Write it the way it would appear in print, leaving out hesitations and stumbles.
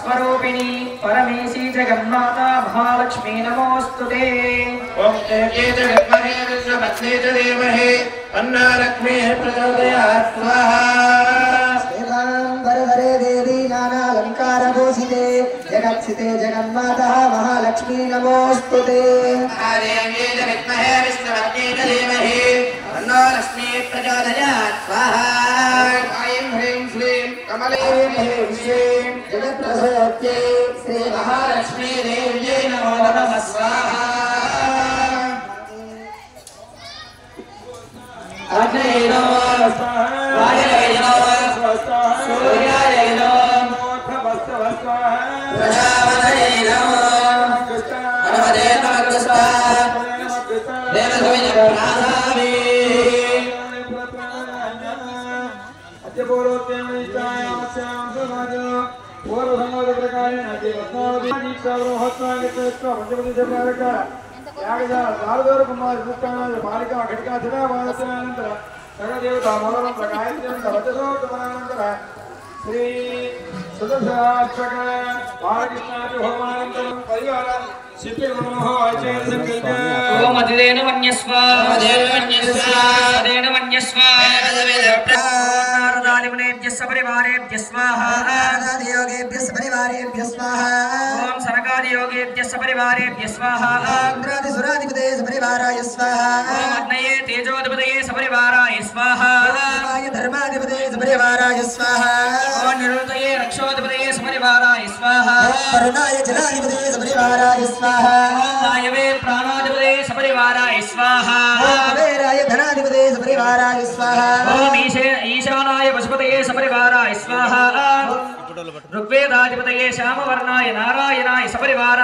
स्वरूपिणी परमेशी जगन्माता महालक्ष्मी नमोस्तुते। ओम देवी च विद्महे विष्णुपत्नी च धीमहि तन्नो लक्ष्मी प्रचोदयात् स्वाहा। वरदरे देवी नानालंकारभूषिते जगत्स्थिते जगन्माता महालक्ष्मी नमोस्तुते। देवी च विद्महे विष्णुपत्नी च धीमहि तन्नो लक्ष्मी प्रचोदयात् स्वाहा। ऐं ह्रीं श्रीं कमले ह्रीं श्रीं जगत्प्रसोत्यै श्री महालक्ष्मी देव्यै नमो नमः स्वाहा। अग्नये नमः वायवे नमः सूर्याय नमः प्रजापतये नमः हनुमते नमः स्वाहा। देवद्वय प्रासामि श्री सुदर्शनाक्षक बालकृष्णादि होमानंतरं परिवारं ओम अदिदेन वन्यस्व अदेन वन्यस्व नारदादिमुनेभ्यः सपरिवारेभ्यः स्वाहा। नारदादियोगेभ्यः सपरिवारेभ्यः स्वाहा। ओम सनकादियोगेभ्यः सपरिवारेभ्यः स्वाहा। इंद्रादिसुरादिपतये सपरिवाराय स्वाहा। ओम अग्नये तेजोदिपतये सपरिवाराय स्वाहा। वाय धर्मादिपतये सपरिवाराय स्वाहा। ओम निरुतये रक्षोदिपतये सपरिवाराय स्वाहा। वरुणाय जलाधिपतये सपरिवाराय स्वाहा। वायवे प्राणाधिपतये सपरिवाराय स्वाहा। कुबेराय धनाधिपतये सपरिवाराय स्वाहा। ओम ईशानाय पशुपतये सपरिवाराय स्वाहा। ऋग्वेदाधिपतये श्यामवर्णाय नारायणाय सपरिवाराय